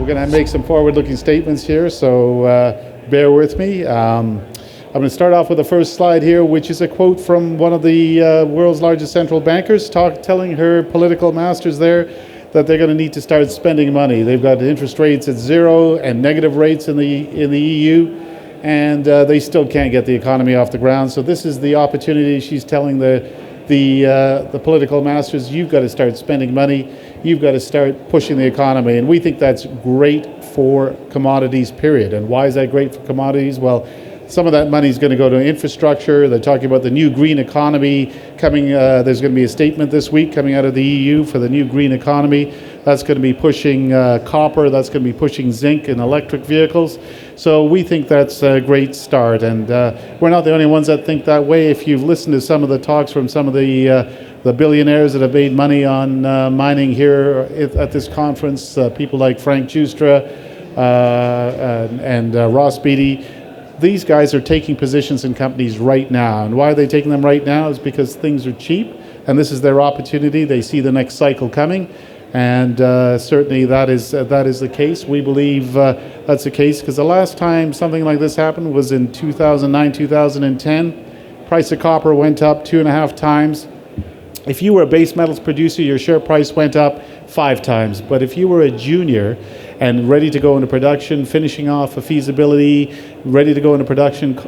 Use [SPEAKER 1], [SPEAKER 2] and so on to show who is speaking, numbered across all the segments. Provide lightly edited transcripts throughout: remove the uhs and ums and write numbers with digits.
[SPEAKER 1] going to make some forward-looking statements here, so bear with me. I'm going to start off with the first slide here, which is a quote from one of the world's largest central bankers telling her political masters there that they're going to need to start spending money. They've got interest rates at zero and negative rates in the EU, and they still can't get the economy off the ground. So this is the opportunity. She's telling the political masters, you've got to start spending money, you've got to start pushing the economy. And we think that's great for commodities, period. And why is that great for commodities? Well, some of that money is going to go to infrastructure. They're talking about the new green economy coming. There's going to be a statement this week coming out of the EU for the new green economy. That's going to be pushing copper. That's going to be pushing zinc in electric vehicles. So we think that's a great start. And we're not the only ones that think that way. If you've listened to some of the talks from some of the billionaires that have made money on mining here at this conference, people like Frank Giustra and Ross Beatty, these guys are taking positions in companies right now. And why are they taking them right now is because things are cheap, and this is their opportunity. They see the next cycle coming, and certainly that is the case. We believe that's the case because the last time something like this happened was in 2009, 2010. Price of copper went up 2.5 times. If you were a base metals producer, your share price went up 5 times. But if you were a junior and ready to go into production, finishing off a feasibility, ready to go into production,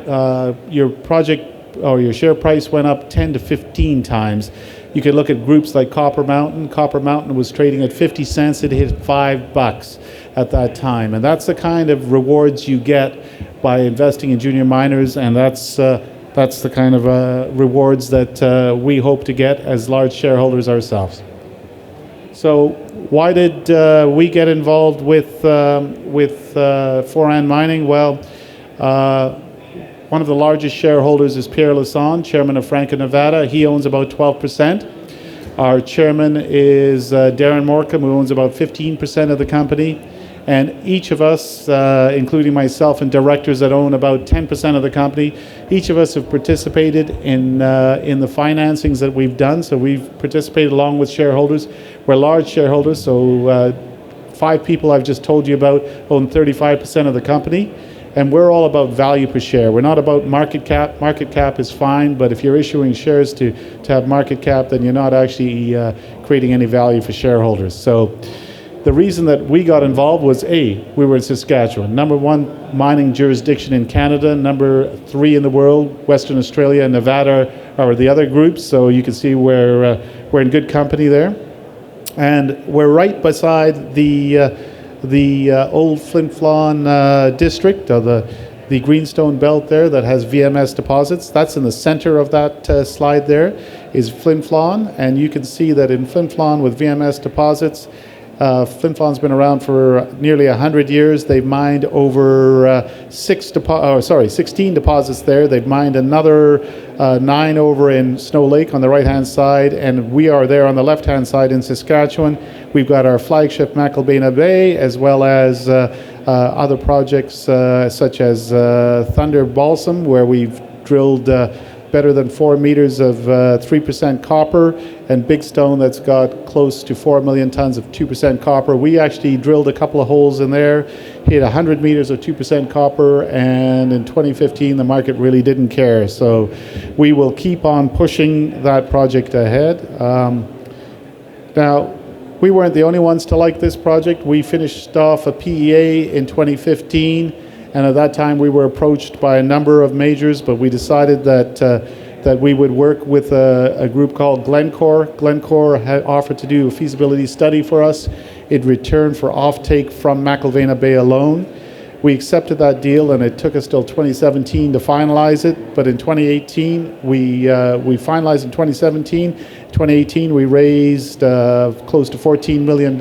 [SPEAKER 1] your project or your share price went up 10 to 15 times. You could look at groups like Copper Mountain. Copper Mountain was trading at 50 cents. It hit $5 at that time. And that's the kind of rewards you get by investing in junior miners, and that's the kind of rewards that we hope to get as large shareholders ourselves. So why did we get involved with Foran Mining? Well, one of the largest shareholders is Pierre Lassonde, chairman of Franco-Nevada. He owns about 12%. Our chairman is Darren Morcom, who owns about 15% of the company. And each of us, including myself and directors that own about 10% of the company, each of us have participated in the financings that we've done. So we've participated along with shareholders. We're large shareholders, so 5 people I've just told you about own 35% of the company. And we're all about value per share. We're not about market cap. Market cap is fine, but if you're issuing shares to have market cap, then you're not actually creating any value for shareholders. So the reason that we got involved was we were in Saskatchewan, #1 mining jurisdiction in Canada, #3 in the world. Western Australia and Nevada are the other groups, so you can see we're in good company there. And we're right beside the old Flin Flon district, or the Greenstone Belt there that has VMS deposits. That's in the center of that slide there is Flin Flon, and you can see that in Flin Flon with VMS deposits, Flin Flon's been around for nearly 100 years. They've mined over 16 deposits there. They've mined another 9 over in Snow Lake on the right-hand side, and we are there on the left-hand side in Saskatchewan. We've got our flagship McIlvenna Bay, as well as other projects such as Thunder Balsam, where we've drilled better than 4 meters of 3% copper, and Big Stone that's got close to 4 million tons of 2% copper. We actually drilled a couple of holes in there, hit 100 meters of 2% copper, and in 2015 the market really didn't care. So we will keep on pushing that project ahead. Now, we weren't the only ones to like this project. We finished off a PEA in 2015. And at that time, we were approached by a number of majors, but we decided that we would work with a group called Glencore. Glencore had offered to do a feasibility study for us in return for offtake from McIlvenna Bay alone. We accepted that deal, and it took us till 2017 to finalize it. But in 2018, we finalized in 2017. 2018, we raised close to $14 million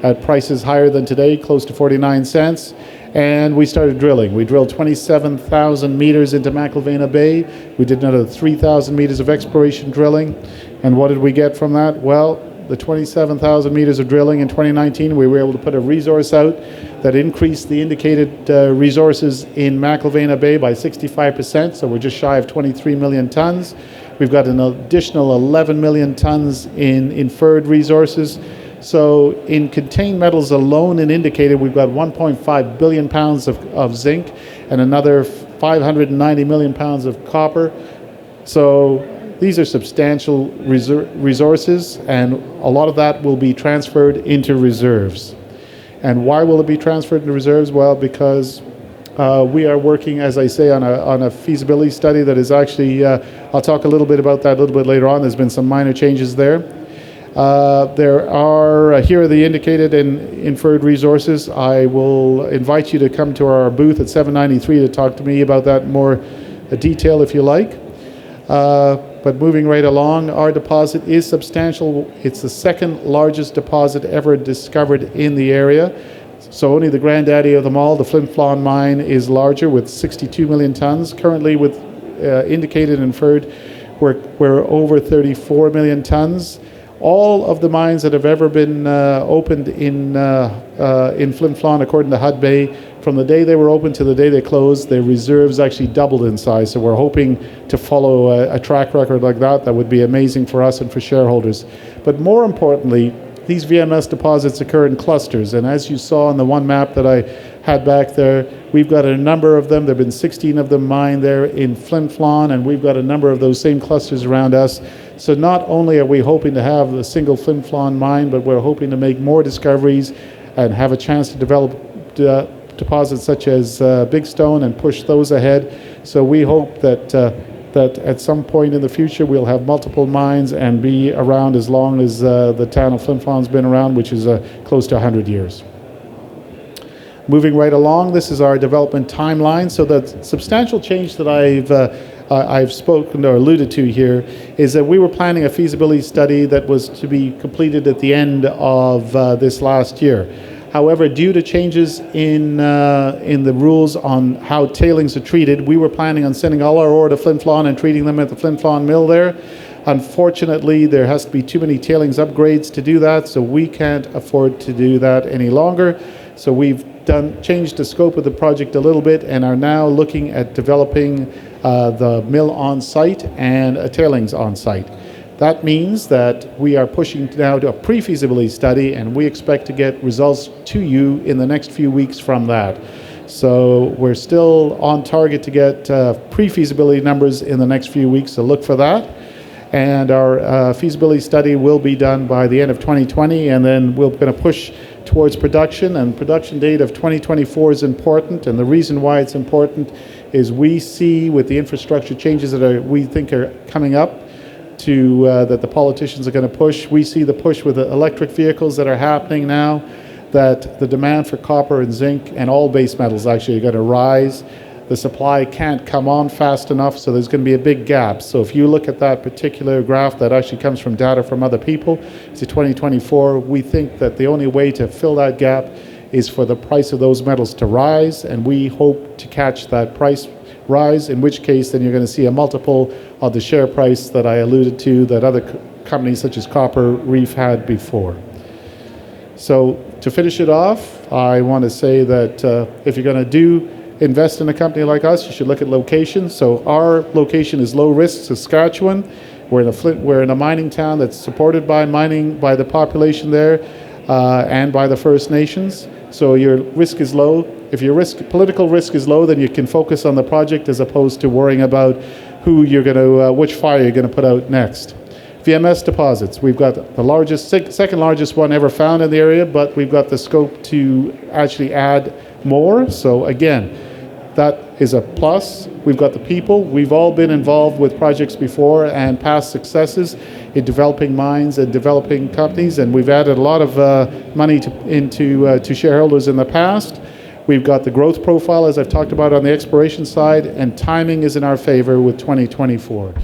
[SPEAKER 1] at prices higher than today, close to 49 cents. And we started drilling. We drilled 27,000 meters into McIlvenna Bay. We did another 3,000 meters of exploration drilling. And what did we get from that? Well, the 27,000 meters of drilling in 2019, we were able to put a resource out that increased the indicated resources in McIlvenna Bay by 65%. So we're just shy of 23 million tons. We've got an additional 11 million tons in inferred resources. So in contained metals alone and indicated, we've got 1.5 billion pounds of zinc and another 590 million pounds of copper. So these are substantial resources, and a lot of that will be transferred into reserves. And why will it be transferred into reserves? Well, because we are working, as I say, on a feasibility study that is actually, I'll talk a little bit about that a little bit later on. There's been some minor changes there. There are, here are the indicated and inferred resources. I will invite you to come to our booth at 793 to talk to me about that in more detail if you like. But moving right along, our deposit is substantial. It's the second largest deposit ever discovered in the area. So only the granddaddy of them all, the Flin Flon mine, is larger with 62 million tons. Currently with indicated and inferred, we're over 34 million tons. All of the mines that have ever been opened in Flin Flon, according to Hud Bay, from the day they were opened to the day they closed, their reserves actually doubled in size. So we're hoping to follow a track record like that. That would be amazing for us and for shareholders. But more importantly, these VMS deposits occur in clusters. And as you saw on the one map that I had back there, we've got a number of them. There have been 16 of them mined there in Flin Flon, and we've got a number of those same clusters around us. So not only are we hoping to have a single Flin Flon mine, but we're hoping to make more discoveries and have a chance to develop deposits such as Big Stone and push those ahead. So we hope that that at some point in the future we'll have multiple mines and be around as long as the town of Flin Flon's been around, which is close to 100 years. Moving right along, this is our development timeline. So the substantial change that I've spoken or alluded to here is that we were planning a feasibility study that was to be completed at the end of this last year. However, due to changes in the rules on how tailings are treated, we were planning on sending all our ore to Flin Flon and treating them at the Flin Flon mill there. Unfortunately, there has to be too many tailings upgrades to do that, so we can't afford to do that any longer. So we've changed the scope of the project a little bit and are now looking at developing the mill on site and a tailings on site. That means that we are pushing now to a pre-feasibility study, and we expect to get results to you in the next few weeks from that. So we're still on target to get pre-feasibility numbers in the next few weeks, so look for that. And our feasibility study will be done by the end of 2020, and then we're going to push towards production, and production date of 2024 is important. And the reason why it's important is we see with the infrastructure changes that we think are coming up to that the politicians are going to push. We see the push with the electric vehicles that are happening now, that the demand for copper and zinc and all base metals actually are going to rise. The supply can't come on fast enough, so there's going to be a big gap. So if you look at that particular graph that actually comes from data from other people, to 2024, we think that the only way to fill that gap is for the price of those metals to rise, and we hope to catch that price rise, in which case then you're going to see a multiple of the share price that I alluded to that other companies such as Copper Reef had before. So to finish it off, I want to say that if you're going to invest in a company like us, you should look at location. So our location is low risk, Saskatchewan. We're in a mining town that's supported by mining by the population there and by the First Nations. So your risk is low. If your political risk is low, then you can focus on the project as opposed to worrying about who you're going to, which fire you're going to put out next. VMS deposits. We've got the second largest one ever found in the area, but we've got the scope to actually add more. So again, that is a plus. We've got the people. We've all been involved with projects before and past successes in developing mines and developing companies, and we've added a lot of money to shareholders in the past. We've got the growth profile, as I've talked about on the exploration side, and timing is in our favor with 2024.